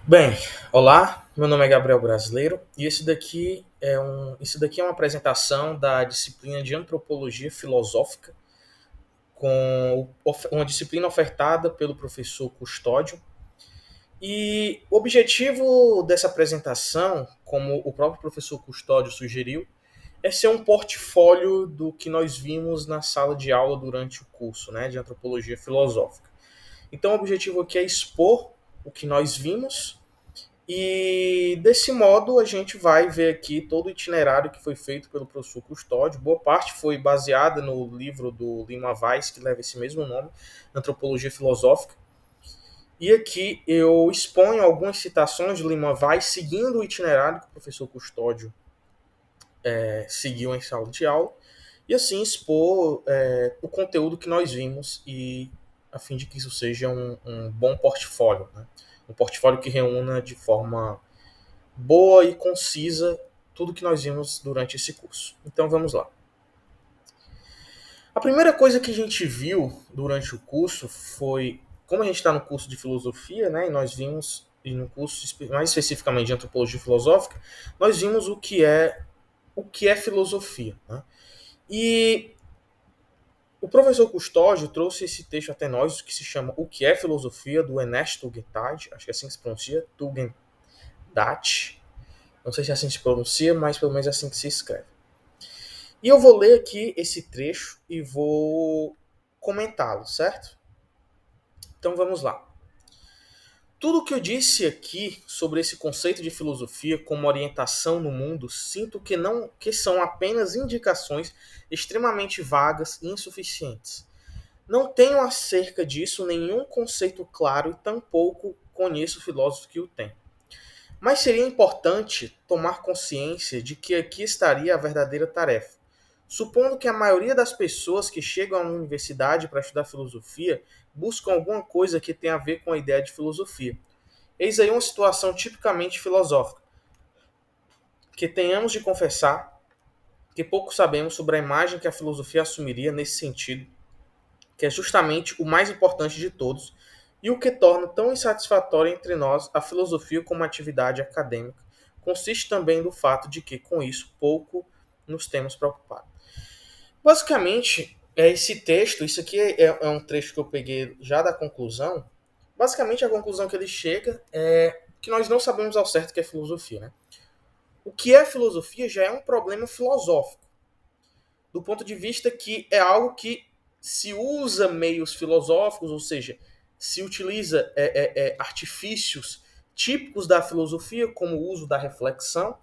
Bem, olá, meu nome é Gabriel Brasileiro e esse daqui é uma apresentação da disciplina de Antropologia Filosófica, uma disciplina ofertada pelo professor Custódio. E o objetivo dessa apresentação, como o próprio professor Custódio sugeriu, é ser um portfólio do que nós vimos na sala de aula durante o curso, né, de Antropologia Filosófica. Então, o objetivo aqui é expor o que nós vimos. E desse modo a gente vai ver aqui todo o itinerário que foi feito pelo professor Custódio. Boa parte foi baseada no livro do Lima Weiss, que leva esse mesmo nome, Antropologia Filosófica. E aqui eu exponho algumas citações de Lima Weiss, seguindo o itinerário que o professor Custódio seguiu em sala de aula, e assim expor o conteúdo que nós vimos, e a fim de que isso seja um bom portfólio, né? Um portfólio que reúna de forma boa e concisa tudo que nós vimos durante esse curso. Então vamos lá. A primeira coisa que a gente viu durante o curso foi, como a gente está no curso de filosofia, né, e nós vimos, e no curso mais especificamente de antropologia filosófica, nós vimos o que é filosofia. Né? E o professor Custódio trouxe esse texto até nós, que se chama O que é Filosofia, do Ernest Tugendhat, acho que é assim que se pronuncia, Tugendhat. Não sei se é assim que se pronuncia, mas pelo menos é assim que se escreve. E eu vou ler aqui esse trecho e vou comentá-lo, certo? Então vamos lá. Tudo o que eu disse aqui sobre esse conceito de filosofia como orientação no mundo, sinto que são apenas indicações extremamente vagas e insuficientes. Não tenho acerca disso nenhum conceito claro e tampouco conheço filósofo que o tem. Mas seria importante tomar consciência de que aqui estaria a verdadeira tarefa. Supondo que a maioria das pessoas que chegam à universidade para estudar filosofia buscam alguma coisa que tenha a ver com a ideia de filosofia. Eis aí uma situação tipicamente filosófica, que tenhamos de confessar que pouco sabemos sobre a imagem que a filosofia assumiria nesse sentido, que é justamente o mais importante de todos, e o que torna tão insatisfatória entre nós a filosofia como atividade acadêmica, consiste também no fato de que, com isso, pouco nos temos preocupado. Basicamente, esse texto, isso aqui é um trecho que eu peguei já da conclusão. Basicamente, a conclusão que ele chega é que nós não sabemos ao certo o que é filosofia. Né? O que é filosofia já é um problema filosófico, do ponto de vista que é algo que se usa meios filosóficos, ou seja, se utiliza artifícios típicos da filosofia, como o uso da reflexão,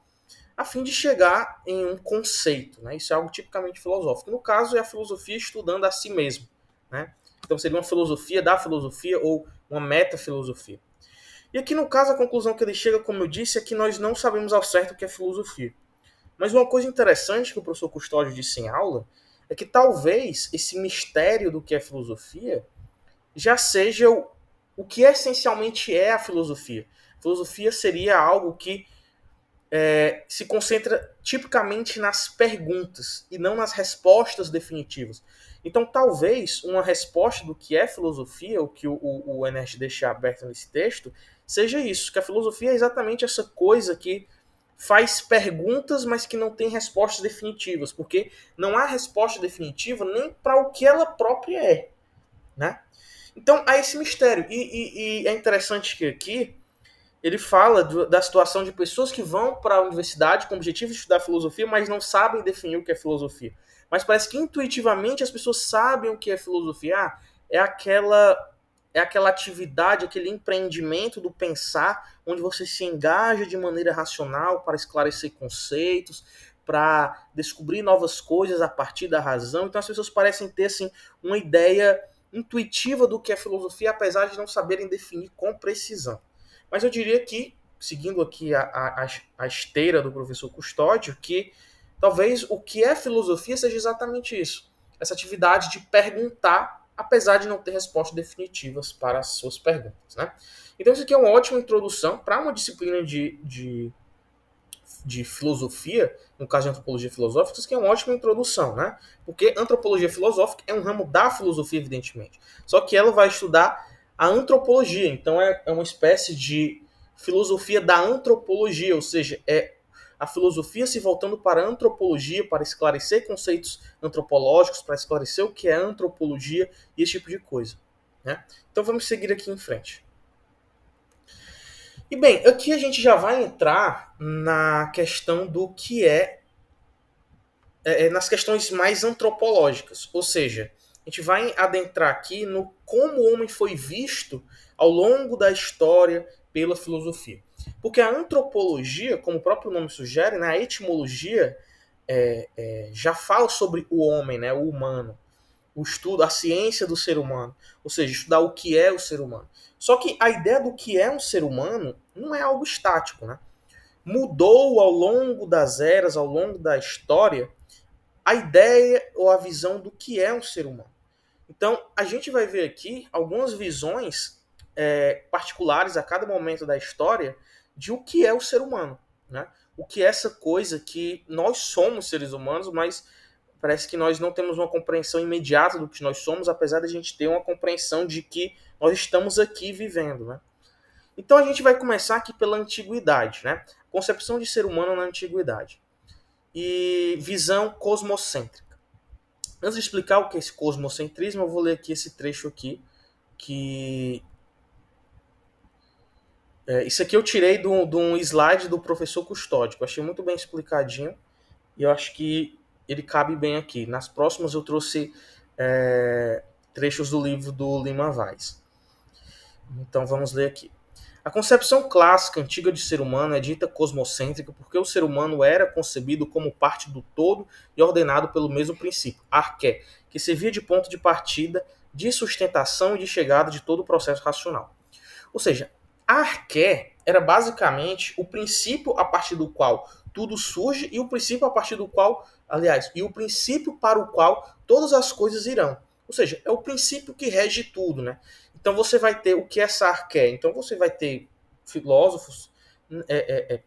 a fim de chegar em um conceito. Né? Isso é algo tipicamente filosófico. No caso, é a filosofia estudando a si mesmo. Né? Então seria uma filosofia da filosofia ou uma metafilosofia. E aqui, no caso, a conclusão que ele chega, como eu disse, é que nós não sabemos ao certo o que é filosofia. Mas uma coisa interessante que o professor Custódio disse em aula é que talvez esse mistério do que é filosofia já seja o que essencialmente é a filosofia. A filosofia seria algo que se concentra tipicamente nas perguntas e não nas respostas definitivas. Então, talvez uma resposta do que é filosofia, o que o Ernest deixa aberto nesse texto, seja isso, que a filosofia é exatamente essa coisa que faz perguntas, mas que não tem respostas definitivas, porque não há resposta definitiva nem para o que ela própria é. Né? Então, há esse mistério. E é interessante que aqui ele fala da situação de pessoas que vão para a universidade com o objetivo de estudar filosofia, mas não sabem definir o que é filosofia. Mas parece que intuitivamente as pessoas sabem o que é filosofia. É aquela atividade, aquele empreendimento do pensar, onde você se engaja de maneira racional para esclarecer conceitos, para descobrir novas coisas a partir da razão. Então as pessoas parecem ter assim, uma ideia intuitiva do que é filosofia, apesar de não saberem definir com precisão. Mas eu diria que, seguindo aqui a esteira do professor Custódio, que talvez o que é filosofia seja exatamente isso. Essa atividade de perguntar, apesar de não ter respostas definitivas para as suas perguntas. Né? Então isso aqui é uma ótima introdução para uma disciplina de filosofia, no caso de antropologia filosófica, isso aqui é uma ótima introdução, né? Porque antropologia filosófica é um ramo da filosofia, evidentemente. Só que ela vai estudar a antropologia, então é uma espécie de filosofia da antropologia, ou seja, é a filosofia se voltando para a antropologia, para esclarecer conceitos antropológicos, para esclarecer o que é antropologia e esse tipo de coisa. Né? Então vamos seguir aqui em frente. E bem, aqui a gente já vai entrar na questão do que nas questões mais antropológicas, ou seja, a gente vai adentrar aqui no como o homem foi visto ao longo da história pela filosofia. Porque a antropologia, como o próprio nome sugere, né, a etimologia já fala sobre o homem, né, o humano, o estudo, a ciência do ser humano, ou seja, estudar o que é o ser humano. Só que a ideia do que é um ser humano não é algo estático, né? Mudou ao longo das eras, ao longo da história, a ideia ou a visão do que é um ser humano. Então, a gente vai ver aqui algumas visões particulares a cada momento da história de o que é o ser humano. Né? O que é essa coisa que nós somos seres humanos, mas parece que nós não temos uma compreensão imediata do que nós somos, apesar de a gente ter uma compreensão de que nós estamos aqui vivendo. Né? Então, a gente vai começar aqui pela antiguidade. Né? Concepção de ser humano na antiguidade. E visão cosmocêntrica. Antes de explicar o que é esse cosmocentrismo, eu vou ler aqui esse trecho aqui, que isso aqui eu tirei de um slide do professor Custódio, que eu achei muito bem explicadinho, e eu acho que ele cabe bem aqui. Nas próximas eu trouxe trechos do livro do Lima Vaz. Então vamos ler aqui. A concepção clássica antiga de ser humano é dita cosmocêntrica porque o ser humano era concebido como parte do todo e ordenado pelo mesmo princípio, arqué, que servia de ponto de partida, de sustentação e de chegada de todo o processo racional. Ou seja, a arqué era basicamente o princípio a partir do qual tudo surge e o princípio a partir do qual, aliás, e o princípio para o qual todas as coisas irão. Ou seja, é o princípio que rege tudo, né? Então você vai ter o que essa arqué. Então você vai ter filósofos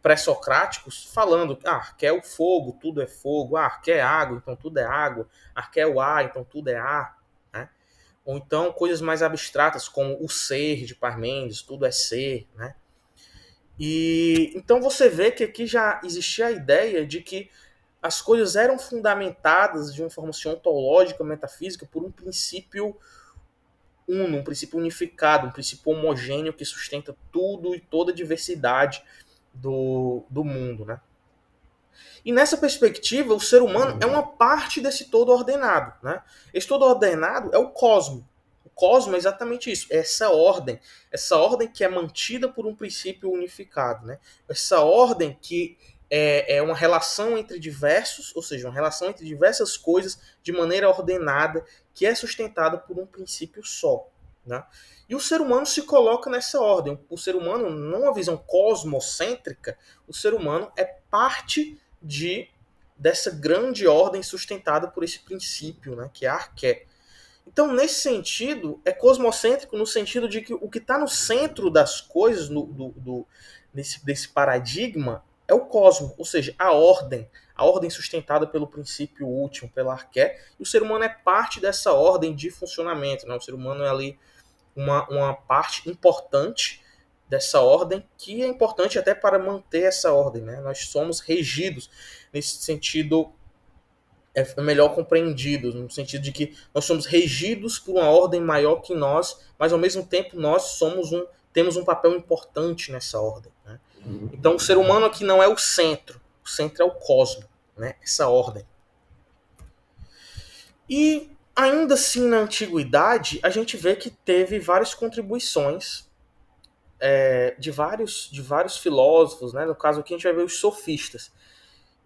pré-socráticos falando que arqué é o fogo, tudo é fogo, arqué é água, então tudo é água, arqué é o ar, então tudo é ar. Né? Ou então coisas mais abstratas como o ser de Parmênides, tudo é ser. Né? E então você vê que aqui já existia a ideia de que as coisas eram fundamentadas de uma forma ontológica, metafísica, por um princípio uno, um princípio unificado, um princípio homogêneo que sustenta tudo e toda a diversidade do mundo. Né? E nessa perspectiva, o ser humano é uma parte desse todo ordenado. Né? Esse todo ordenado é o cosmo. O cosmo é exatamente isso, é essa ordem que é mantida por um princípio unificado. Né? Essa ordem que é uma relação entre diversos, ou seja, uma relação entre diversas coisas de maneira ordenada, que é sustentada por um princípio só. Né? E o ser humano se coloca nessa ordem. O ser humano, numa visão cosmocêntrica, o ser humano é parte dessa grande ordem sustentada por esse princípio, né, que é a arqué. Então, nesse sentido, é cosmocêntrico no sentido de que o que está no centro das coisas, desse paradigma, é o cosmo, ou seja, a ordem sustentada pelo princípio último, pela arqué, e o ser humano é parte dessa ordem de funcionamento. Né? O ser humano é ali uma parte importante dessa ordem, que é importante até para manter essa ordem. Né? Nós somos regidos nesse sentido, melhor compreendido, no sentido de que nós somos regidos por uma ordem maior que nós, mas ao mesmo tempo nós temos um papel importante nessa ordem. Né? Então o ser humano aqui não é o centro é o cosmo, né? Essa ordem. E ainda assim na antiguidade a gente vê que teve várias contribuições de vários filósofos, né? No caso aqui a gente vai ver os sofistas.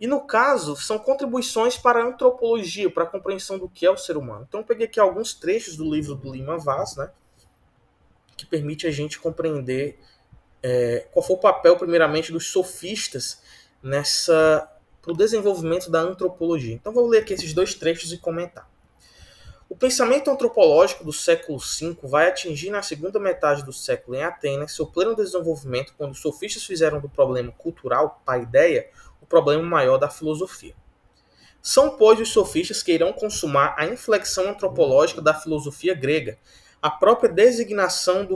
E no caso, são contribuições para a antropologia, para a compreensão do que é o ser humano. Então eu peguei aqui alguns trechos do livro do Lima Vaz, né, que permite a gente compreender qual foi o papel, primeiramente, dos sofistas para o desenvolvimento da antropologia. Então vou ler aqui esses dois trechos e comentar. O pensamento antropológico do século V vai atingir na segunda metade do século em Atenas seu pleno desenvolvimento quando os sofistas fizeram do problema cultural, paideia, o problema maior da filosofia. São, pois, os sofistas que irão consumar a inflexão antropológica da filosofia grega, a própria designação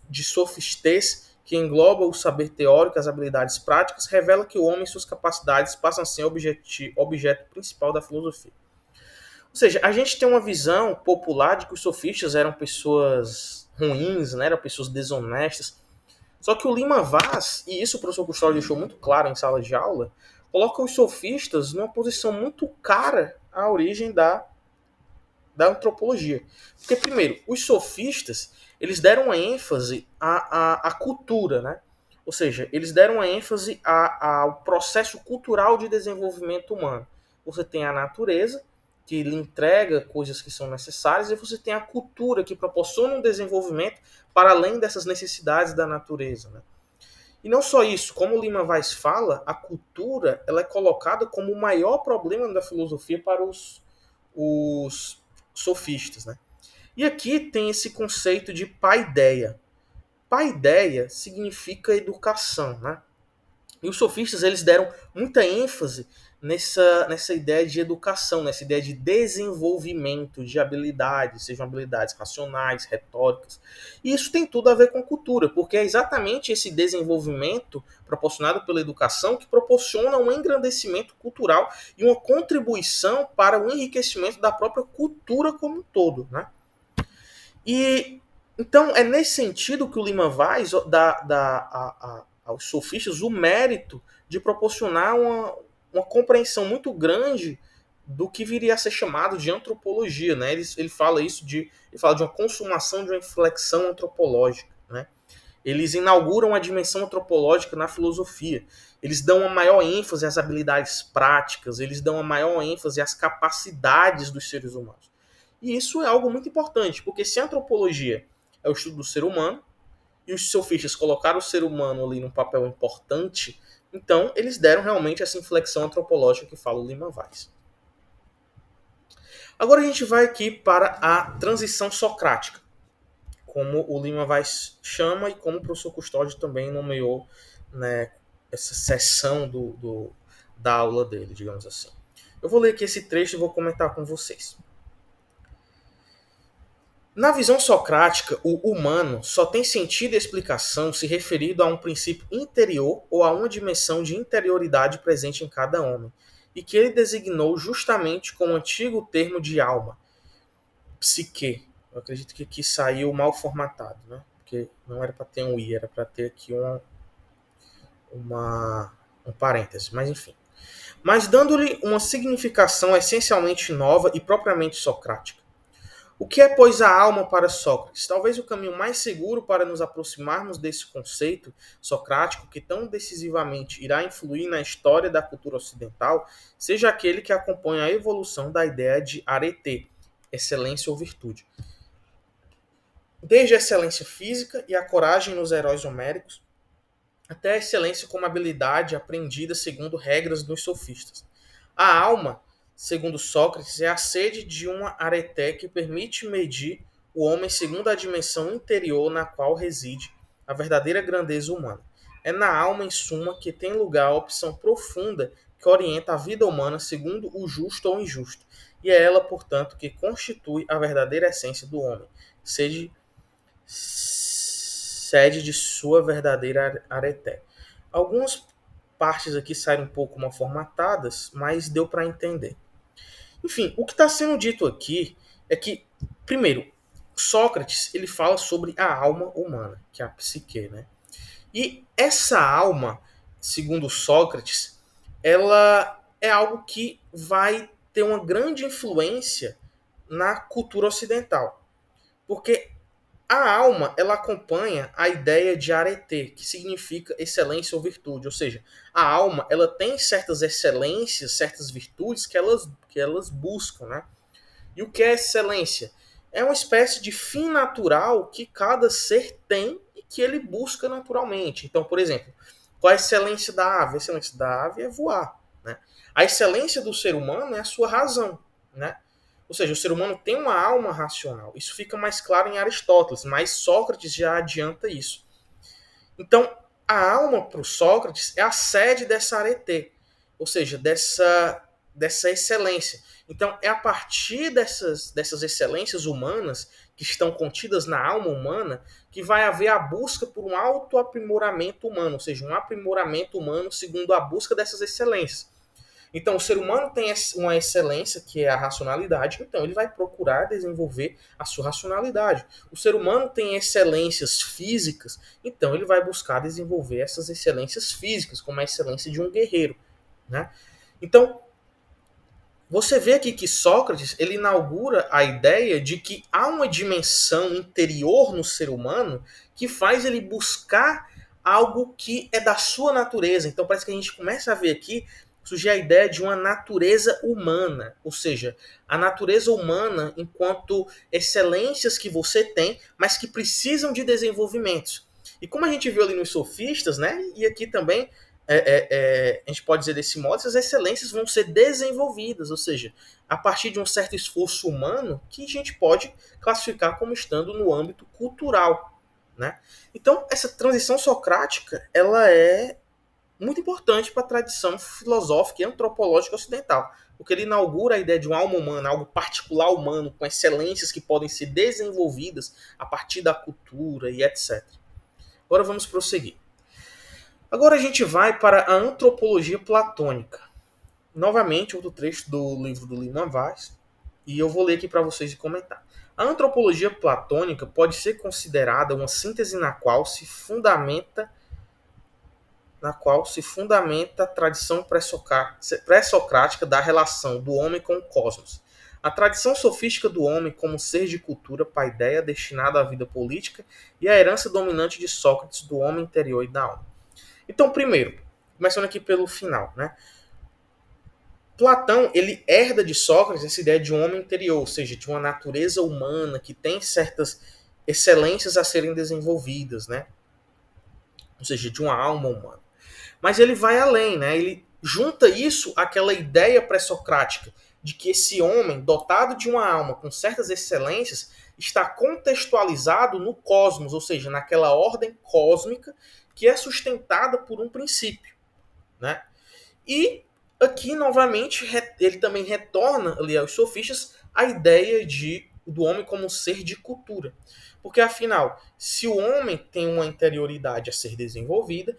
de sofistes que engloba o saber teórico e as habilidades práticas, revela que o homem e suas capacidades passam a ser objeto principal da filosofia. Ou seja, a gente tem uma visão popular de que os sofistas eram pessoas ruins, né, eram pessoas desonestas. Só que o Lima Vaz, e isso o professor Custódio deixou muito claro em sala de aula, coloca os sofistas numa posição muito cara à origem da antropologia. Porque, primeiro, os sofistas, eles deram ênfase à cultura, né? Ou seja, eles deram ênfase ao processo cultural de desenvolvimento humano. Você tem a natureza, que lhe entrega coisas que são necessárias, e você tem a cultura, que proporciona um desenvolvimento para além dessas necessidades da natureza, né? E não só isso, como o Lima Vaz fala, a cultura ela é colocada como o maior problema da filosofia para os sofistas, né? E aqui tem esse conceito de paideia. Paideia significa educação, né? E os sofistas eles deram muita ênfase nessa ideia de educação, nessa ideia de desenvolvimento de habilidades, sejam habilidades racionais, retóricas. E isso tem tudo a ver com cultura, porque é exatamente esse desenvolvimento proporcionado pela educação que proporciona um engrandecimento cultural e uma contribuição para o enriquecimento da própria cultura como um todo, né? E então é nesse sentido que o Lima Vaz dá aos sofistas o mérito de proporcionar uma compreensão muito grande do que viria a ser chamado de antropologia, né? Ele fala ele fala de uma consumação de uma inflexão antropológica, né? Eles inauguram a dimensão antropológica na filosofia. Eles dão uma maior ênfase às habilidades práticas, eles dão uma maior ênfase às capacidades dos seres humanos. E isso é algo muito importante, porque se a antropologia é o estudo do ser humano, e os sofistas colocaram o ser humano ali num papel importante, então eles deram realmente essa inflexão antropológica que fala o Lima Vaz. Agora a gente vai aqui para a transição socrática, como o Lima Vaz chama e como o professor Custódio também nomeou, né, essa seção da aula dele, digamos assim. Eu vou ler aqui esse trecho e vou comentar com vocês. Na visão socrática, o humano só tem sentido e explicação se referido a um princípio interior ou a uma dimensão de interioridade presente em cada homem, e que ele designou justamente com o antigo termo de alma, psique. Eu acredito que aqui saiu mal formatado, né? Porque não era para ter um i, era para ter aqui um parêntese, mas enfim. Mas dando-lhe uma significação essencialmente nova e propriamente socrática. O que é, pois, a alma para Sócrates? Talvez o caminho mais seguro para nos aproximarmos desse conceito socrático que tão decisivamente irá influir na história da cultura ocidental seja aquele que acompanha a evolução da ideia de arete, excelência ou virtude. Desde a excelência física e a coragem nos heróis homéricos, até a excelência como habilidade aprendida segundo regras dos sofistas. A alma, segundo Sócrates, é a sede de uma arete que permite medir o homem segundo a dimensão interior na qual reside a verdadeira grandeza humana. É na alma, em suma, que tem lugar a opção profunda que orienta a vida humana segundo o justo ou injusto, e é ela, portanto, que constitui a verdadeira essência do homem, sede de sua verdadeira arete. Algumas partes aqui saíram um pouco mal formatadas, mas deu para entender. Enfim, o que está sendo dito aqui é que, primeiro, Sócrates ele fala sobre a alma humana, que é a psique, né? E essa alma, segundo Sócrates, ela é algo que vai ter uma grande influência na cultura ocidental. Porque a alma, ela acompanha a ideia de arete, que significa excelência ou virtude. Ou seja, a alma, ela tem certas excelências, certas virtudes que elas buscam, né? E o que é excelência? É uma espécie de fim natural que cada ser tem e que ele busca naturalmente. Então, por exemplo, qual é a excelência da ave? A excelência da ave é voar, né? A excelência do ser humano é a sua razão, né? Ou seja, o ser humano tem uma alma racional. Isso fica mais claro em Aristóteles, mas Sócrates já adianta isso. Então, a alma para o Sócrates é a sede dessa arete, ou seja, dessa excelência. Então, é a partir dessas excelências humanas que estão contidas na alma humana que vai haver a busca por um autoaprimoramento humano, ou seja, um aprimoramento humano segundo a busca dessas excelências. Então, o ser humano tem uma excelência, que é a racionalidade, então ele vai procurar desenvolver a sua racionalidade. O ser humano tem excelências físicas, então ele vai buscar desenvolver essas excelências físicas, como a excelência de um guerreiro, né? Então, você vê aqui que Sócrates ele inaugura a ideia de que há uma dimensão interior no ser humano que faz ele buscar algo que é da sua natureza. Então parece que a gente começa a ver aqui surgir a ideia de uma natureza humana, ou seja, a natureza humana enquanto excelências que você tem, mas que precisam de desenvolvimentos. E como a gente viu ali nos sofistas, né? E aqui também a gente pode dizer desse modo, essas excelências vão ser desenvolvidas, ou seja, a partir de um certo esforço humano que a gente pode classificar como estando no âmbito cultural, né? Então, essa transição socrática, ela é muito importante para a tradição filosófica e antropológica ocidental, porque ele inaugura a ideia de uma alma humana, algo particular humano, com excelências que podem ser desenvolvidas a partir da cultura e etc. Agora vamos prosseguir. Agora a gente vai para a antropologia platônica. Novamente, outro trecho do livro do Lima Vaz, e eu vou ler aqui para vocês e comentar. A antropologia platônica pode ser considerada uma síntese na qual se fundamenta a tradição pré-socrática da relação do homem com o cosmos. A tradição sofística do homem como ser de cultura, paideia, destinado à vida política, e a herança dominante de Sócrates do homem interior e da alma. Então, primeiro, começando aqui pelo final, né? Platão, ele herda de Sócrates essa ideia de um homem interior, ou seja, de uma natureza humana que tem certas excelências a serem desenvolvidas, né? Ou seja, de uma alma humana. Mas ele vai além, né? Ele junta isso àquela ideia pré-socrática de que esse homem, dotado de uma alma com certas excelências, está contextualizado no cosmos, ou seja, naquela ordem cósmica que é sustentada por um princípio, né? E aqui, novamente, ele também retorna ali aos sofistas a ideia do homem como um ser de cultura. Porque, afinal, se o homem tem uma interioridade a ser desenvolvida,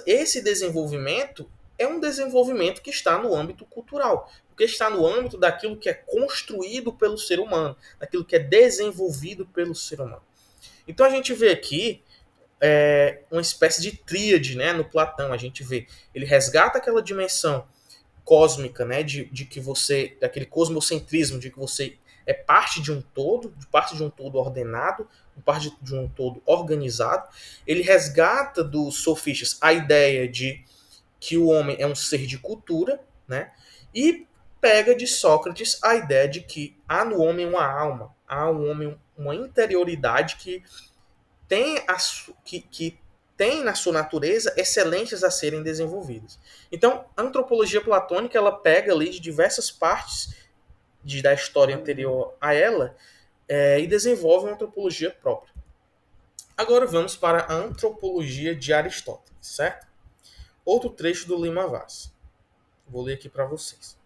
esse desenvolvimento é um desenvolvimento que está no âmbito cultural, porque está no âmbito daquilo que é construído pelo ser humano, daquilo que é desenvolvido pelo ser humano. Então a gente vê aqui uma espécie de tríade, né, no Platão. A gente vê, ele resgata aquela dimensão cósmica, né, de que você, daquele cosmocentrismo, de que você é parte de um todo, de parte de um todo ordenado, parte de um todo organizado. Ele resgata dos sofistas a ideia de que o homem é um ser de cultura, né, e pega de Sócrates a ideia de que há no homem uma alma, há no homem uma interioridade que tem na sua natureza excelências a serem desenvolvidas. Então, a antropologia platônica ela pega ali de diversas partes da história anterior a ela e desenvolve uma antropologia própria. Agora vamos para a antropologia de Aristóteles, certo? Outro trecho do Lima Vaz. Vou ler aqui para vocês.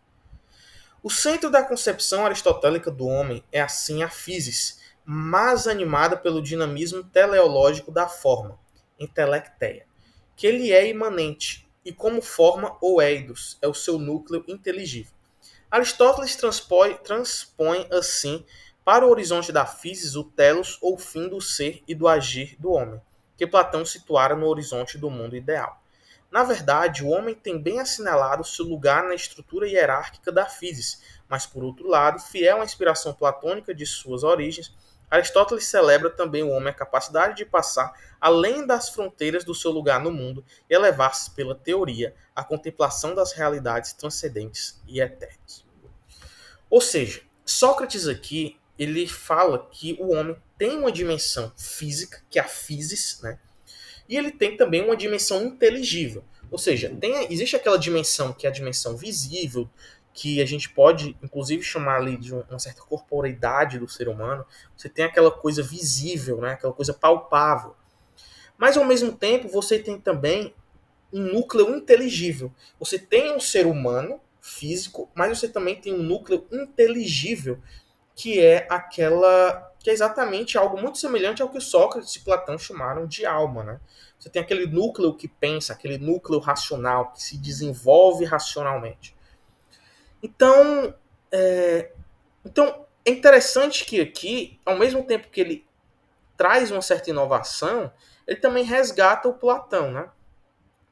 O centro da concepção aristotélica do homem é assim a physis, mas animada pelo dinamismo teleológico da forma, intelecteia, que ele é imanente, e como forma ou eidos é o seu núcleo inteligível. Aristóteles transpõe assim para o horizonte da physis o telos ou fim do ser e do agir do homem, que Platão situara no horizonte do mundo ideal. Na verdade, o homem tem bem assinalado seu lugar na estrutura hierárquica da physis, mas, por outro lado, fiel à inspiração platônica de suas origens, Aristóteles celebra também o homem a capacidade de passar além das fronteiras do seu lugar no mundo e elevar-se pela teoria à contemplação das realidades transcendentes e eternas. Ou seja, Sócrates aqui ele fala que o homem tem uma dimensão física, que é a physis, né? E ele tem também uma dimensão inteligível. Ou seja, existe aquela dimensão que é a dimensão visível, que a gente pode, inclusive, chamar ali de uma certa corporeidade do ser humano. Você tem aquela coisa visível, né? Aquela coisa palpável. Mas, ao mesmo tempo, você tem também um núcleo inteligível. Você tem um ser humano físico, mas você também tem um núcleo inteligível, que é exatamente algo muito semelhante ao que Sócrates e Platão chamaram de alma, né? Você tem aquele núcleo que pensa, aquele núcleo racional, que se desenvolve racionalmente. Então, é interessante que aqui, ao mesmo tempo que ele traz uma certa inovação, ele também resgata o Platão, né?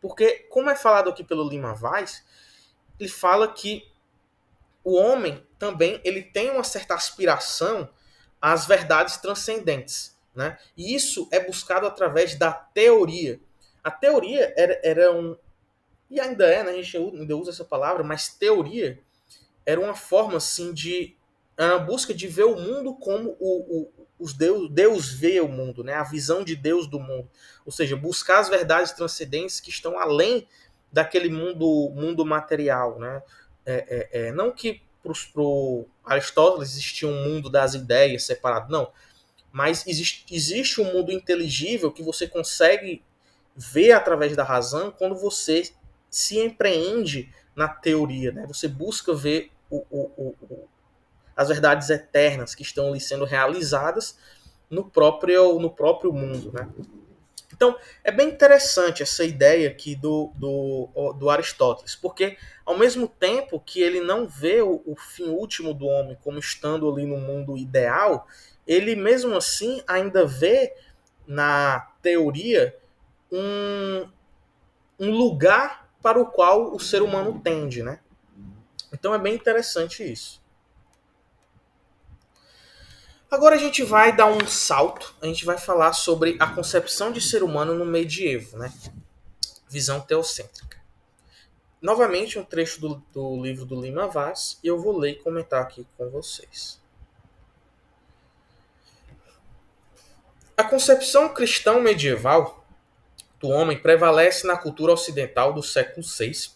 Porque, como é falado aqui pelo Lima Vaz, ele fala que o homem também ele tem uma certa aspiração às verdades transcendentes, né? E isso é buscado através da teoria. A teoria era um... E ainda é, né? A gente ainda usa essa palavra, mas teoria era uma forma, assim, de... Era uma busca de ver o mundo como Deus vê o mundo, né? A visão de Deus do mundo. Ou seja, buscar as verdades transcendentes que estão além daquele mundo material, né? Não que para Aristóteles existia um mundo das ideias separado, não. Mas existe um mundo inteligível que você consegue ver através da razão quando você se empreende na teoria, né? Você busca ver as verdades eternas que estão ali sendo realizadas no próprio mundo, né? Então, é bem interessante essa ideia aqui do Aristóteles, porque ao mesmo tempo que ele não vê o fim último do homem como estando ali no mundo ideal, ele mesmo assim ainda vê na teoria um, um lugar para o qual o ser humano tende, né? Então é bem interessante isso. Agora a gente vai dar um salto, a gente vai falar sobre a concepção de ser humano no medievo, né? Visão teocêntrica. Novamente um trecho do livro do Lima Vaz, e eu vou ler e comentar aqui com vocês. A concepção cristã medieval do homem prevalece na cultura ocidental do século VI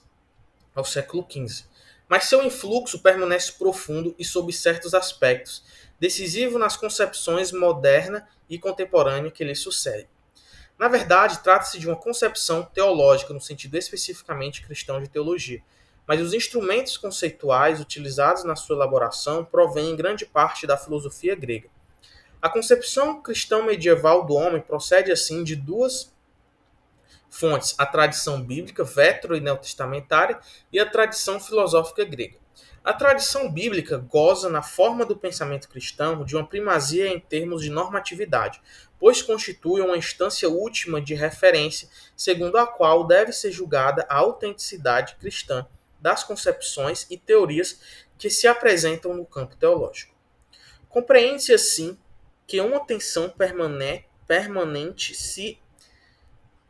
ao século XV, mas seu influxo permanece profundo e, sob certos aspectos, decisivo nas concepções moderna e contemporânea que lhe sucedem. Na verdade, trata-se de uma concepção teológica no sentido especificamente cristão de teologia, mas os instrumentos conceituais utilizados na sua elaboração provêm em grande parte da filosofia grega. A concepção cristã medieval do homem procede assim de duas fontes: a tradição bíblica vetro e neotestamentária e a tradição filosófica grega. A tradição bíblica goza, na forma do pensamento cristão, de uma primazia em termos de normatividade, pois constitui uma instância última de referência, segundo a qual deve ser julgada a autenticidade cristã das concepções e teorias que se apresentam no campo teológico. Compreende-se assim que uma tensão permanente se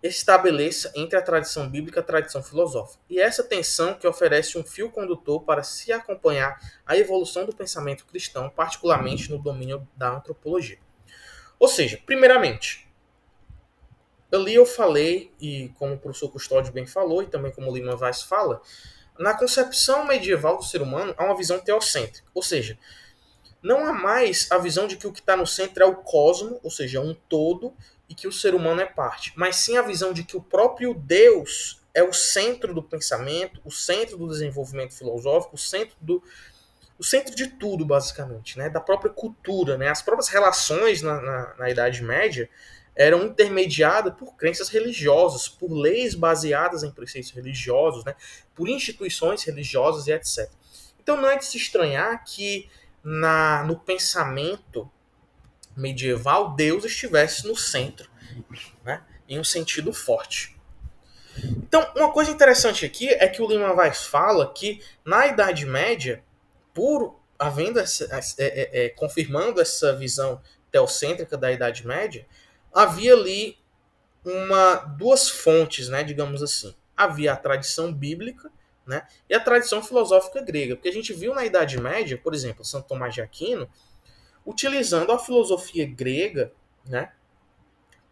estabeleça entre a tradição bíblica e a tradição filosófica. E essa tensão que oferece um fio condutor para se acompanhar a evolução do pensamento cristão, particularmente no domínio da antropologia. Ou seja, primeiramente, ali eu falei, e como o professor Custódio bem falou, e também como o Lima Vaz fala, na concepção medieval do ser humano há uma visão teocêntrica. Ou seja, não há mais a visão de que o que está no centro é o cosmo, ou seja, um todo, e que o ser humano é parte, mas sim a visão de que o próprio Deus é o centro do pensamento, o centro do desenvolvimento filosófico, o centro de tudo, basicamente, né? Da própria cultura. Né? As próprias relações na Idade Média eram intermediadas por crenças religiosas, por leis baseadas em preceitos religiosos, né? Por instituições religiosas e etc. Então não é de se estranhar que no pensamento medieval Deus estivesse no centro, né? Em um sentido forte. Então, uma coisa interessante aqui é que o Lima Vaz fala que na Idade Média, por havendo confirmando essa visão teocêntrica da Idade Média, havia ali duas fontes, né, digamos assim. Havia a tradição bíblica, né, e a tradição filosófica grega. Porque a gente viu na Idade Média, por exemplo, Santo Tomás de Aquino, utilizando a filosofia grega, né,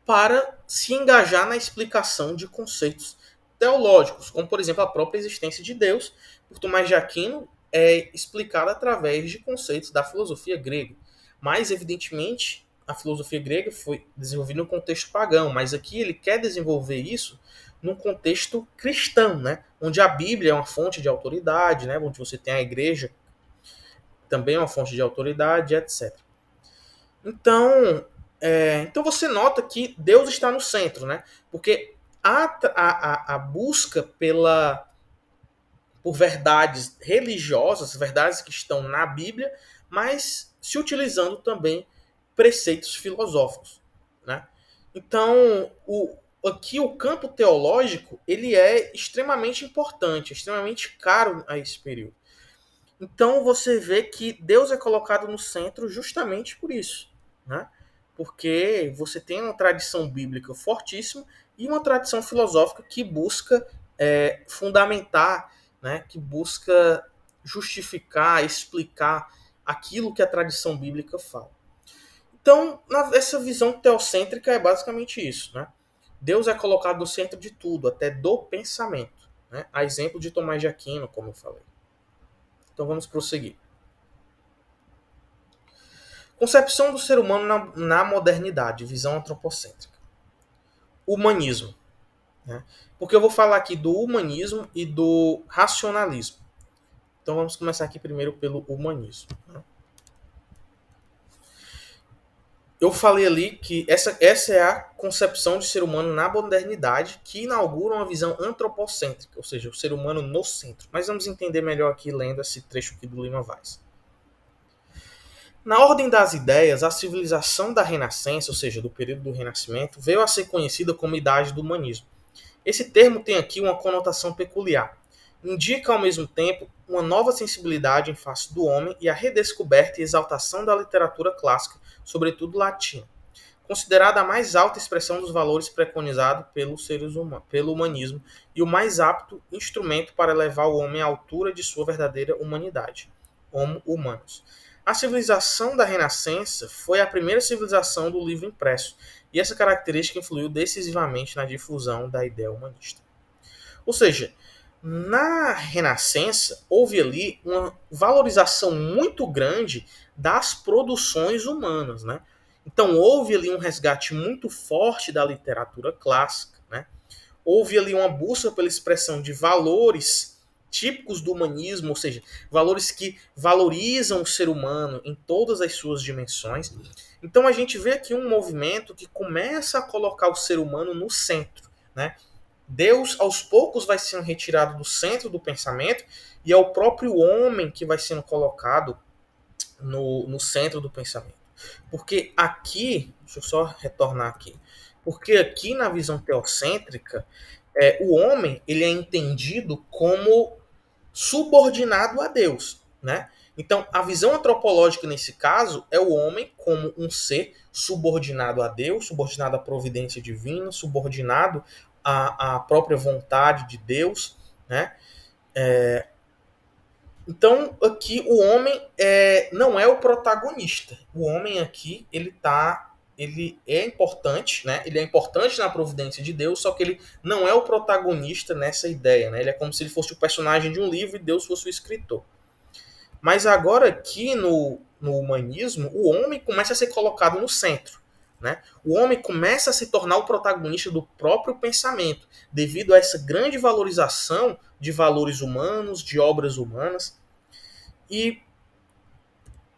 para se engajar na explicação de conceitos teológicos, como, por exemplo, a própria existência de Deus, por Tomás de Aquino, é explicada através de conceitos da filosofia grega. Mas, evidentemente, a filosofia grega foi desenvolvida no contexto pagão, mas aqui ele quer desenvolver isso num contexto cristão, né? Onde a Bíblia é uma fonte de autoridade, né? Onde você tem a igreja também é uma fonte de autoridade, etc. Então, então você nota que Deus está no centro, né? Porque a busca por verdades religiosas, verdades que estão na Bíblia, mas se utilizando também preceitos filosóficos, né? Então, aqui o campo teológico ele é extremamente importante, extremamente caro a esse período. Então você vê que Deus é colocado no centro justamente por isso, né? Porque você tem uma tradição bíblica fortíssima e uma tradição filosófica que busca fundamentar, né? Que busca justificar, explicar aquilo que a tradição bíblica fala. Então, essa visão teocêntrica é basicamente isso, né? Deus é colocado no centro de tudo, até do pensamento, né? A exemplo de Tomás de Aquino, como eu falei. Então vamos prosseguir. Concepção do ser humano na modernidade, visão antropocêntrica. Humanismo. Né? Porque eu vou falar aqui do humanismo e do racionalismo. Então vamos começar aqui primeiro pelo humanismo. Né? Eu falei ali que essa é a concepção de ser humano na modernidade que inaugura uma visão antropocêntrica, ou seja, o ser humano no centro. Mas vamos entender melhor aqui lendo esse trecho aqui do Lima Vaz. Na ordem das ideias, a civilização da Renascença, ou seja, do período do Renascimento, veio a ser conhecida como Idade do Humanismo. Esse termo tem aqui uma conotação peculiar. Indica, ao mesmo tempo, uma nova sensibilidade em face do homem e a redescoberta e exaltação da literatura clássica, sobretudo latina, considerada a mais alta expressão dos valores preconizados pelo humanismo e o mais apto instrumento para elevar o homem à altura de sua verdadeira humanidade, Homo Humanus. A civilização da Renascença foi a primeira civilização do livro impresso, e essa característica influiu decisivamente na difusão da ideia humanista. Ou seja, na Renascença houve ali uma valorização muito grande das produções humanas, né? Então houve ali um resgate muito forte da literatura clássica, né? Houve ali uma busca pela expressão de valores típicos do humanismo, ou seja, valores que valorizam o ser humano em todas as suas dimensões. Então a gente vê aqui um movimento que começa a colocar o ser humano no centro, né? Deus aos poucos vai sendo retirado do centro do pensamento e é o próprio homem que vai sendo colocado no centro do pensamento. Porque aqui, deixa eu só retornar aqui, porque aqui na visão teocêntrica, o homem ele é entendido como subordinado a Deus, né? Então, a visão antropológica nesse caso é o homem como um ser subordinado a Deus, subordinado à providência divina, subordinado à própria vontade de Deus, né? Então, aqui o homem não é o protagonista. O homem aqui, ele é importante, né? Ele é importante na providência de Deus, só que ele não é o protagonista nessa ideia, né? Ele é como se ele fosse o personagem de um livro e Deus fosse o escritor. Mas agora aqui no humanismo, o homem começa a ser colocado no centro, né? O homem começa a se tornar o protagonista do próprio pensamento, devido a essa grande valorização de valores humanos, de obras humanas. E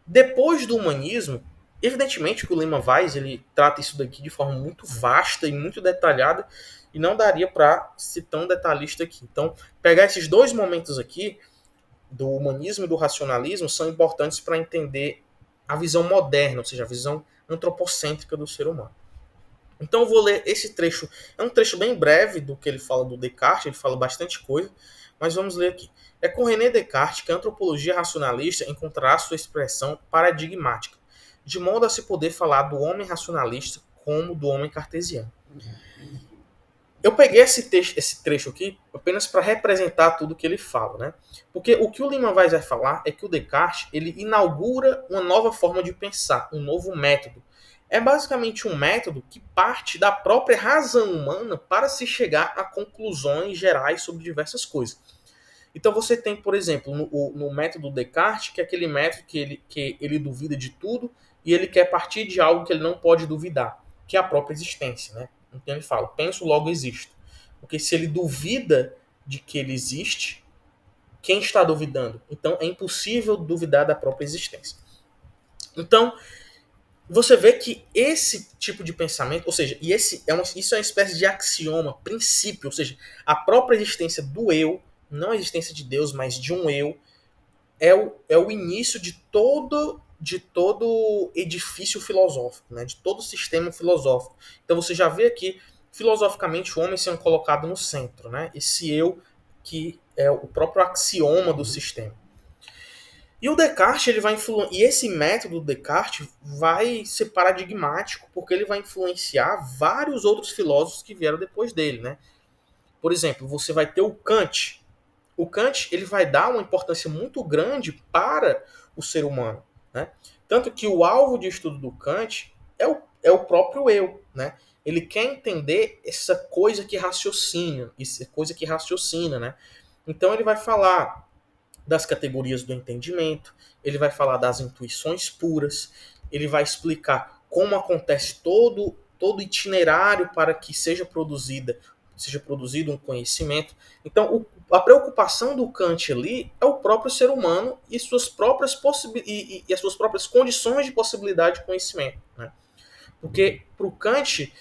depois do humanismo, evidentemente que o Lima Vaz ele trata isso daqui de forma muito vasta e muito detalhada, e não daria para ser tão detalhista aqui. Então, pegar esses dois momentos aqui, do humanismo e do racionalismo, são importantes para entender a visão moderna, ou seja, a visão antropocêntrica do ser humano. Então eu vou ler esse trecho. É um trecho bem breve do que ele fala do Descartes, ele fala bastante coisa, mas vamos ler aqui. É com René Descartes que a antropologia racionalista encontrará sua expressão paradigmática, de modo a se poder falar do homem racionalista como do homem cartesiano. Eu peguei esse trecho aqui apenas para representar tudo que ele fala, né? Porque o que o Lima vai falar é que o Descartes ele inaugura uma nova forma de pensar, um novo método. É basicamente um método que parte da própria razão humana para se chegar a conclusões gerais sobre diversas coisas. Então você tem, por exemplo, no método Descartes, que é aquele método que ele duvida de tudo e ele quer partir de algo que ele não pode duvidar, que é a própria existência, né? Então ele fala, penso, logo existo. Porque se ele duvida de que ele existe, quem está duvidando? Então é impossível duvidar da própria existência. Então, você vê que esse tipo de pensamento, ou seja, isso é uma espécie de axioma, princípio, ou seja, a própria existência do eu, não a existência de Deus, mas de um eu, é o início de todo edifício filosófico, né? De todo sistema filosófico. Então você já vê aqui, filosoficamente, o homem sendo colocado no centro, né? Esse eu que é o próprio axioma do sistema. E o Descartes, e esse método do Descartes vai ser paradigmático, porque ele vai influenciar vários outros filósofos que vieram depois dele, né? Por exemplo, você vai ter o Kant. O Kant, ele vai dar uma importância muito grande para o ser humano, né? Tanto que o alvo de estudo do Kant é o próprio eu, né? Ele quer entender essa coisa que raciocina, né? Então ele vai falar das categorias do entendimento, ele vai falar das intuições puras, ele vai explicar como acontece todo itinerário para que seja produzido um conhecimento. Então, a preocupação do Kant ali é o próprio ser humano e suas próprias e as suas próprias condições de possibilidade de conhecimento, né? Porque para o Kant,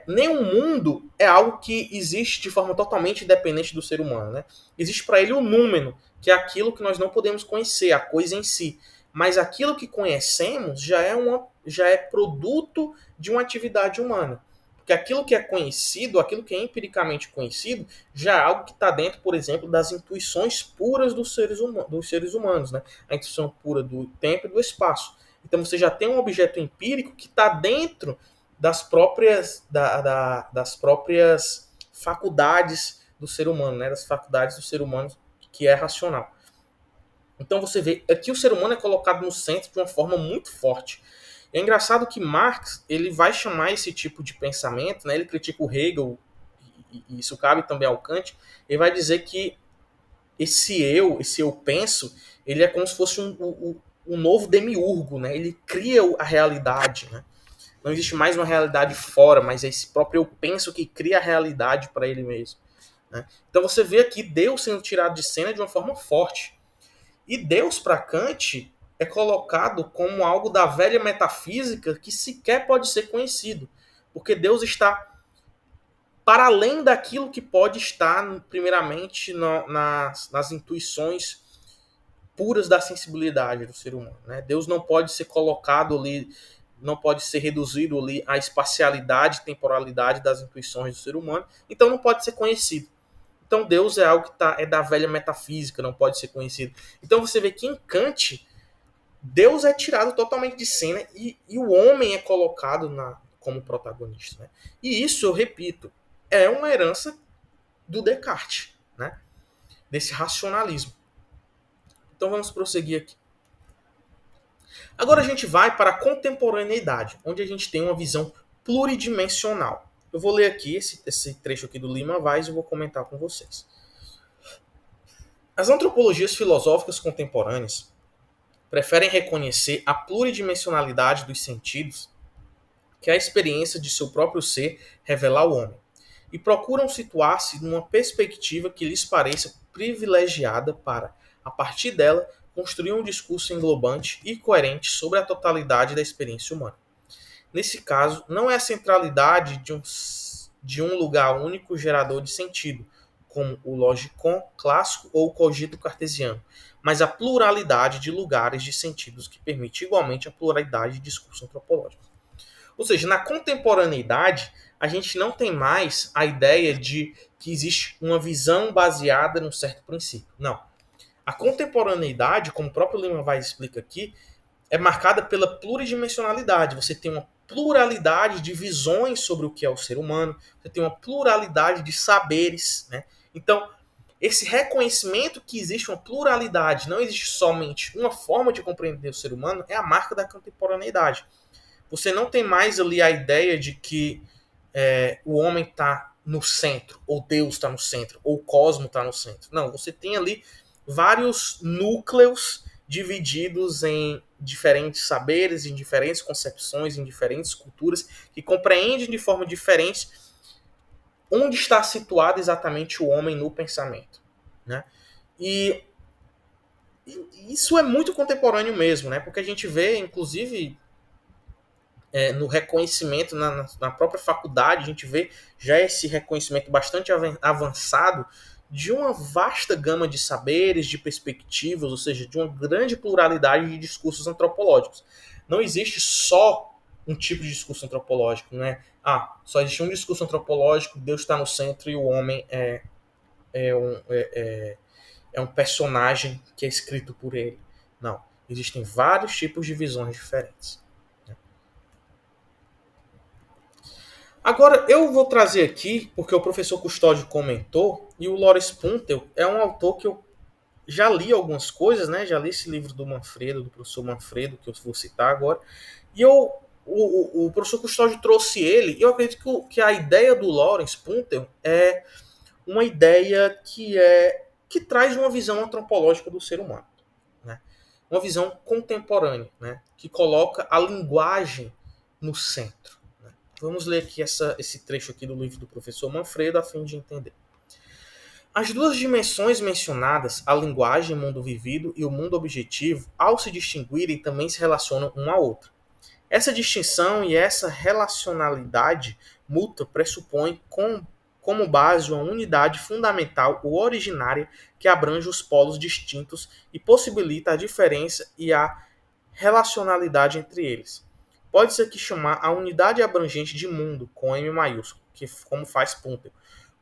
nenhum mundo é algo que existe de forma totalmente independente do ser humano, né? Existe para ele o númeno, que é aquilo que nós não podemos conhecer, a coisa em si. Mas aquilo que conhecemos já é produto de uma atividade humana. Porque aquilo que é conhecido, aquilo que é empiricamente conhecido, já é algo que está dentro, por exemplo, das intuições puras dos seres humanos, né? A intuição pura do tempo e do espaço. Então você já tem um objeto empírico que está dentro das próprias faculdades do ser humano, né? Das faculdades do ser humano que é racional. Então você vê aqui o ser humano é colocado no centro de uma forma muito forte. É engraçado que Marx ele vai chamar esse tipo de pensamento, né? Ele critica o Hegel, e isso cabe também ao Kant. Ele vai dizer que esse eu penso, ele é como se fosse um novo demiurgo, né? Ele cria a realidade, né? Não existe mais uma realidade fora, mas é esse próprio eu penso que cria a realidade para ele mesmo, né? Então você vê aqui Deus sendo tirado de cena de uma forma forte. E Deus, para Kant, é colocado como algo da velha metafísica que sequer pode ser conhecido. Porque Deus está para além daquilo que pode estar, primeiramente, nas intuições puras da sensibilidade do ser humano, né? Deus não pode ser colocado ali, não pode ser reduzido ali à espacialidade, temporalidade das intuições do ser humano, então não pode ser conhecido. Então Deus é algo que é da velha metafísica, não pode ser conhecido. Então você vê que em Kant, Deus é tirado totalmente de cena e o homem é colocado como protagonista, né? E isso, eu repito, é uma herança do Descartes, né? Desse racionalismo. Então vamos prosseguir aqui. Agora a gente vai para a contemporaneidade, onde a gente tem uma visão pluridimensional. Eu vou ler aqui esse trecho aqui do Lima Weiss e vou comentar com vocês. As antropologias filosóficas contemporâneas preferem reconhecer a pluridimensionalidade dos sentidos que a experiência de seu próprio ser revela ao homem, e procuram situar-se numa perspectiva que lhes pareça privilegiada para, a partir dela, construir um discurso englobante e coerente sobre a totalidade da experiência humana. Nesse caso, não é a centralidade de um lugar único gerador de sentido, como o logicon clássico ou o cogito cartesiano, mas a pluralidade de lugares de sentidos que permite igualmente a pluralidade de discurso antropológico. Ou seja, na contemporaneidade, a gente não tem mais a ideia de que existe uma visão baseada num certo princípio. Não. A contemporaneidade, como o próprio Lima Weiss explica aqui, é marcada pela pluridimensionalidade. Você tem uma pluralidade de visões sobre o que é o ser humano, você tem uma pluralidade de saberes, né? Então, esse reconhecimento que existe uma pluralidade, não existe somente uma forma de compreender o ser humano, é a marca da contemporaneidade. Você não tem mais ali a ideia de que o homem está no centro, ou Deus está no centro, ou o cosmos está no centro. Não, você tem ali vários núcleos divididos em diferentes saberes, em diferentes concepções, em diferentes culturas, que compreendem de forma diferente onde está situado exatamente o homem no pensamento, né? E isso é muito contemporâneo mesmo, né? Porque a gente vê, inclusive, no reconhecimento na própria faculdade, a gente vê já esse reconhecimento bastante avançado de uma vasta gama de saberes, de perspectivas, ou seja, de uma grande pluralidade de discursos antropológicos. Não existe só um tipo de discurso antropológico, né? Só existe um discurso antropológico, Deus está no centro e o homem é um personagem que é escrito por ele. Não. Existem vários tipos de visões diferentes. Agora, eu vou trazer aqui, porque o professor Custódio comentou, e o Lawrence Puntel é um autor que eu já li algumas coisas, né? Já li esse livro do Manfredo, do professor Manfredo, que eu vou citar agora. E o professor Custódio trouxe ele, e eu acredito que a ideia do Lawrence Puntel é uma ideia que traz uma visão antropológica do ser humano, né? Uma visão contemporânea, né? Que coloca a linguagem no centro. Né? Vamos ler aqui esse trecho aqui do livro do professor Manfredo a fim de entender. As duas dimensões mencionadas, a linguagem, mundo vivido, e o mundo objetivo, ao se distinguirem, também se relacionam uma à outra. Essa distinção e essa relacionalidade mútua pressupõe como base uma unidade fundamental ou originária que abrange os polos distintos e possibilita a diferença e a relacionalidade entre eles. Pode-se aqui chamar a unidade abrangente de mundo, com M maiúsculo, como faz Punter.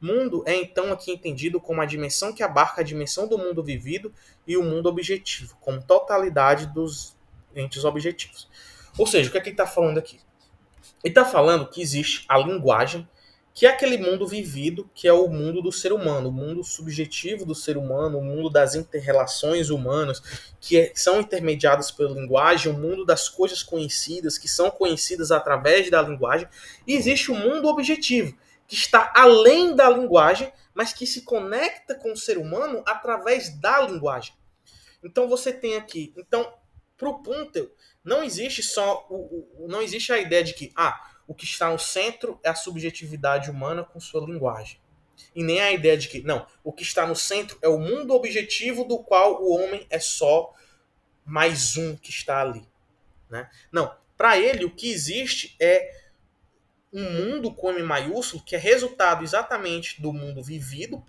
Mundo é então aqui entendido como a dimensão que abarca a dimensão do mundo vivido e o mundo objetivo, como totalidade dos entes objetivos. Ou seja, o que é que ele está falando aqui? Ele está falando que existe a linguagem, que é aquele mundo vivido, que é o mundo do ser humano, o mundo subjetivo do ser humano, o mundo das inter-relações humanas, são intermediadas pela linguagem, o mundo das coisas conhecidas, que são conhecidas através da linguagem, e existe o mundo objetivo, que está além da linguagem, mas que se conecta com o ser humano através da linguagem. Então você tem aqui, para o Puntel, não existe não existe a ideia de que o que está no centro é a subjetividade humana com sua linguagem. E nem a ideia de que, não, o que está no centro é o mundo objetivo do qual o homem é só mais um que está ali. Né? Não, para ele o que existe é um mundo com M maiúsculo que é resultado exatamente do mundo vivido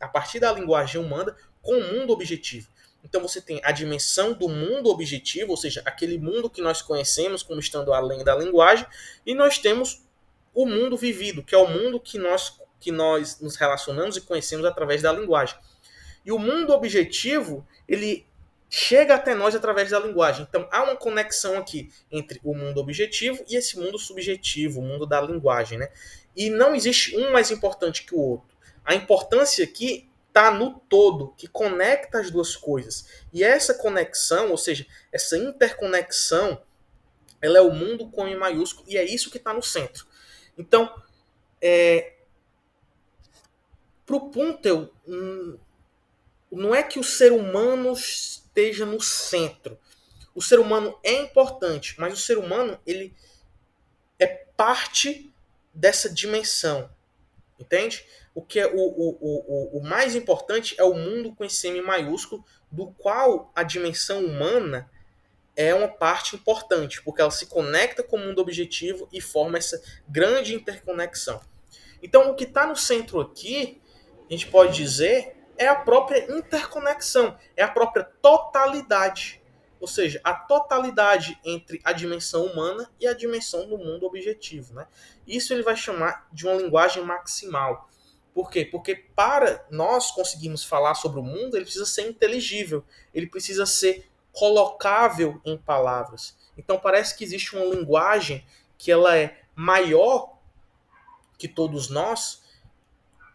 a partir da linguagem humana com o mundo objetivo. Então você tem a dimensão do mundo objetivo, ou seja, aquele mundo que nós conhecemos como estando além da linguagem, e nós temos o mundo vivido, que é o mundo que nós nos relacionamos e conhecemos através da linguagem. E o mundo objetivo, ele chega até nós através da linguagem. Então há uma conexão aqui entre o mundo objetivo e esse mundo subjetivo, o mundo da linguagem, né? E não existe um mais importante que o outro. A importância aqui está no todo, que conecta as duas coisas. E essa conexão, ou seja, essa interconexão, ela é o mundo com M maiúsculo e é isso que está no centro. Então, para o Puntel, não é que o ser humano esteja no centro. O ser humano é importante, mas o ser humano ele é parte dessa dimensão. Entende? O que é o mais importante é o mundo com esse M maiúsculo, do qual a dimensão humana é uma parte importante, porque ela se conecta com o mundo objetivo e forma essa grande interconexão. Então, o que está no centro aqui, a gente pode dizer, é a própria interconexão, é a própria totalidade. Ou seja, a totalidade entre a dimensão humana e a dimensão do mundo objetivo. Né? Isso ele vai chamar de uma linguagem maximal. Por quê? Porque para nós conseguirmos falar sobre o mundo, ele precisa ser inteligível, ele precisa ser colocável em palavras. Então parece que existe uma linguagem que ela é maior que todos nós,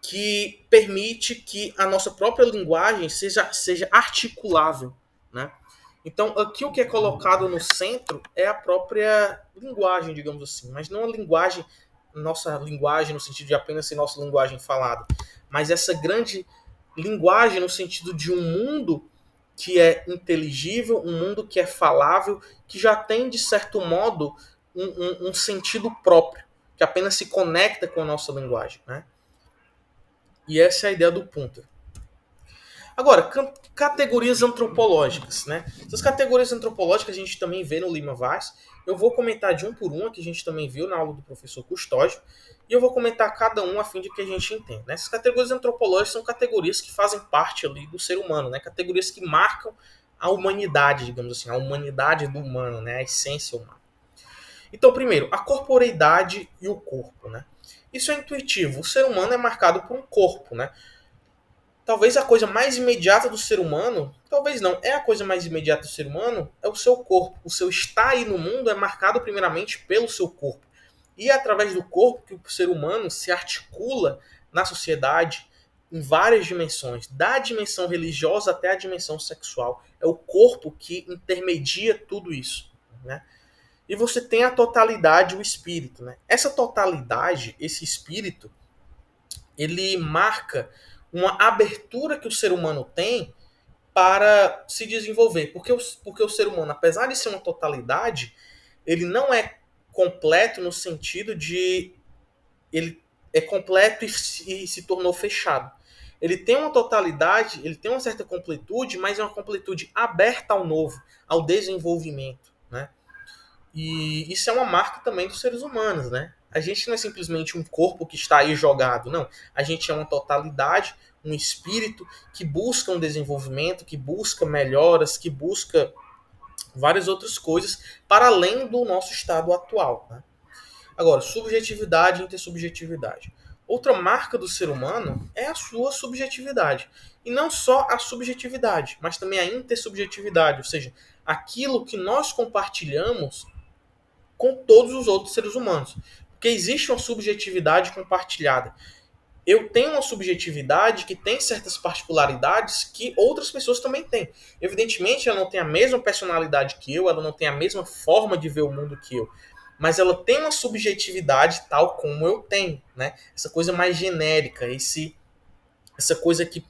que permite que a nossa própria linguagem seja articulável, né? Então, aqui o que é colocado no centro é a própria linguagem, digamos assim, mas não a linguagem, nossa linguagem no sentido de apenas ser nossa linguagem falada, mas essa grande linguagem no sentido de um mundo que é inteligível, um mundo que é falável, que já tem, de certo modo, um sentido próprio, que apenas se conecta com a nossa linguagem, né? E essa é a ideia do Punter. Agora, categorias antropológicas, né? Essas categorias antropológicas a gente também vê no Lima Vaz. Eu vou comentar de um por uma, que a gente também viu na aula do professor Custódio, e eu vou comentar cada um a fim de que a gente entenda. Né? Essas categorias antropológicas são categorias que fazem parte ali do ser humano, né? Categorias que marcam a humanidade, digamos assim, a humanidade do humano, né? A essência humana. Então, primeiro, a corporeidade e o corpo, né? Isso é intuitivo. O ser humano é marcado por um corpo, né? Talvez a coisa mais imediata do ser humano, talvez não, é a coisa mais imediata do ser humano, é o seu corpo. O seu estar aí no mundo é marcado primeiramente pelo seu corpo. E é através do corpo que o ser humano se articula na sociedade em várias dimensões, da dimensão religiosa até a dimensão sexual. É o corpo que intermedia tudo isso, né? E você tem a totalidade, o espírito, né? Essa totalidade, esse espírito, ele marca uma abertura que o ser humano tem para se desenvolver. Porque o ser humano, apesar de ser uma totalidade, ele não é completo no sentido de ele é completo e se tornou fechado. Ele tem uma totalidade, ele tem uma certa completude, mas é uma completude aberta ao novo, ao desenvolvimento, né? E isso é uma marca também dos seres humanos, né? A gente não é simplesmente um corpo que está aí jogado, não. A gente é uma totalidade, um espírito que busca um desenvolvimento, que busca melhoras, que busca várias outras coisas para além do nosso estado atual, né? Agora, subjetividade e intersubjetividade. Outra marca do ser humano é a sua subjetividade. E não só a subjetividade, mas também a intersubjetividade, ou seja, aquilo que nós compartilhamos com todos os outros seres humanos. Porque existe uma subjetividade compartilhada. Eu tenho uma subjetividade que tem certas particularidades que outras pessoas também têm. Evidentemente, ela não tem a mesma personalidade que eu, ela não tem a mesma forma de ver o mundo que eu. Mas ela tem uma subjetividade tal como eu tenho, né? Essa coisa mais genérica, essa coisa que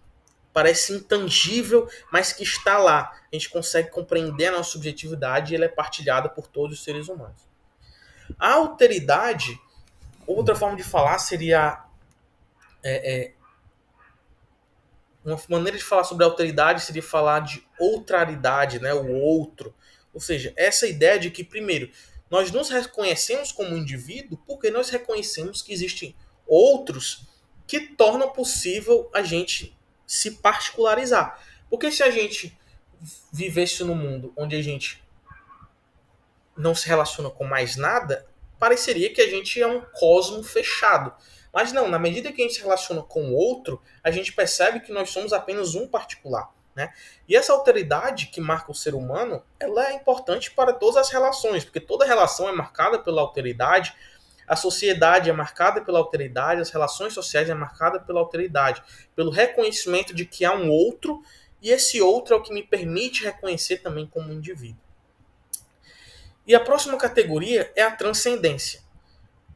parece intangível, mas que está lá. A gente consegue compreender a nossa subjetividade e ela é partilhada por todos os seres humanos. A alteridade, outra forma de falar seria uma maneira de falar sobre alteridade seria falar de outraridade, né? O outro. Ou seja, essa ideia de que, primeiro, nós nos reconhecemos como indivíduo porque nós reconhecemos que existem outros que tornam possível a gente se particularizar. Porque se a gente vivesse num mundo onde a gente não se relaciona com mais nada, pareceria que a gente é um cosmo fechado. Mas não, na medida que a gente se relaciona com o outro, a gente percebe que nós somos apenas um particular. Né? E essa alteridade que marca o ser humano, ela é importante para todas as relações, porque toda relação é marcada pela alteridade, a sociedade é marcada pela alteridade, as relações sociais é marcada pela alteridade, pelo reconhecimento de que há um outro, e esse outro é o que me permite reconhecer também como um indivíduo. E a próxima categoria é a transcendência.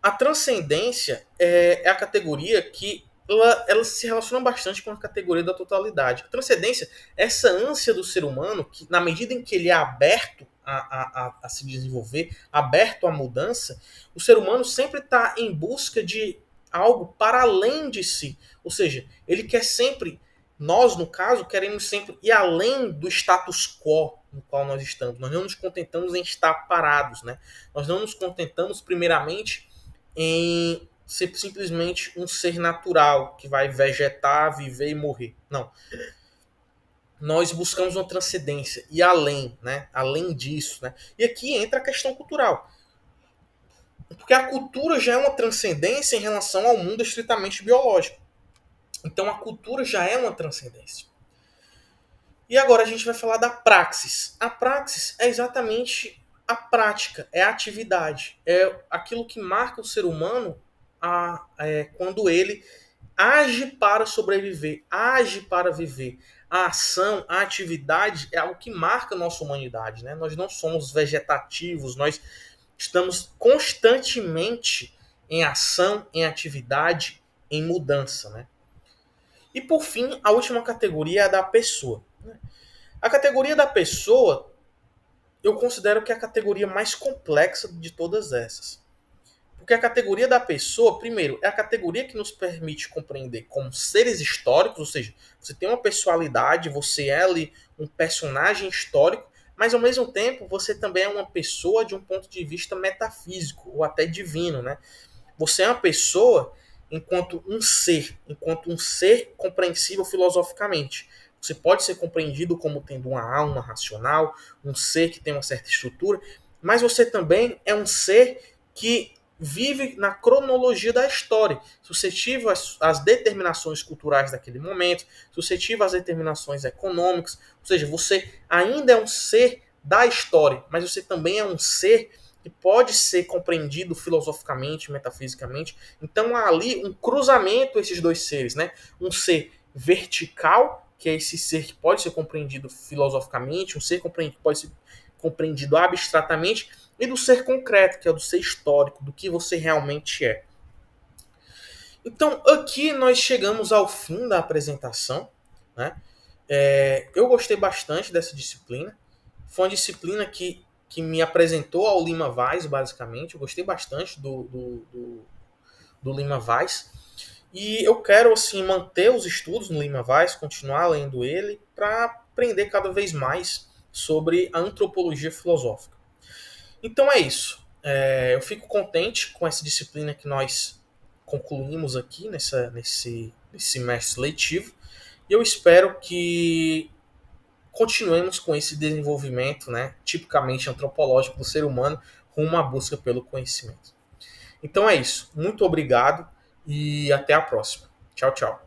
A transcendência é a categoria que ela se relaciona bastante com a categoria da totalidade. A transcendência é essa ânsia do ser humano que, na medida em que ele é aberto a se desenvolver, aberto à mudança, o ser humano sempre está em busca de algo para além de si. Ou seja, ele quer sempre, nós no caso, queremos sempre ir além do status quo no qual nós estamos. Nós não nos contentamos em estar parados, né? Nós não nos contentamos primeiramente em ser simplesmente um ser natural que vai vegetar, viver e morrer. Não. Nós buscamos uma transcendência e além, né? Além disso, né? E aqui entra a questão cultural. Porque a cultura já é uma transcendência em relação ao mundo estritamente biológico. Então a cultura já é uma transcendência. E agora a gente vai falar da praxis. A praxis é exatamente a prática, é a atividade, é aquilo que marca o ser humano quando ele age para sobreviver, age para viver. A ação, a atividade é algo que marca a nossa humanidade. Né? Nós não somos vegetativos, nós estamos constantemente em ação, em atividade, em mudança. Né? E por fim, a última categoria é a da pessoa. A categoria da pessoa eu considero que é a categoria mais complexa de todas essas. Porque a categoria da pessoa, primeiro, é a categoria que nos permite compreender como seres históricos, ou seja, você tem uma personalidade, você é ali um personagem histórico, mas ao mesmo tempo você também é uma pessoa de um ponto de vista metafísico ou até divino, né? Você é uma pessoa enquanto um ser compreensível filosoficamente. Você pode ser compreendido como tendo uma alma racional, um ser que tem uma certa estrutura, mas você também é um ser que vive na cronologia da história, suscetível às determinações culturais daquele momento, suscetível às determinações econômicas, ou seja, você ainda é um ser da história, mas você também é um ser que pode ser compreendido filosoficamente, metafisicamente. Então há ali um cruzamento esses dois seres, né? Um ser vertical, que é esse ser que pode ser compreendido filosoficamente, um ser que pode ser compreendido abstratamente, e do ser concreto, que é do ser histórico, do que você realmente é. Então aqui nós chegamos ao fim da apresentação, né? Eu gostei bastante dessa disciplina. Foi uma disciplina que me apresentou ao Lima Vaz, basicamente. Eu gostei bastante do Lima Vaz. E eu quero assim manter os estudos no Lima Vaz, continuar lendo ele, para aprender cada vez mais sobre a antropologia filosófica. Então é isso. Eu fico contente com essa disciplina que nós concluímos aqui nesse semestre letivo. E eu espero que continuemos com esse desenvolvimento, né, tipicamente antropológico do ser humano, rumo à busca pelo conhecimento. Então é isso. Muito obrigado e até a próxima. Tchau, tchau.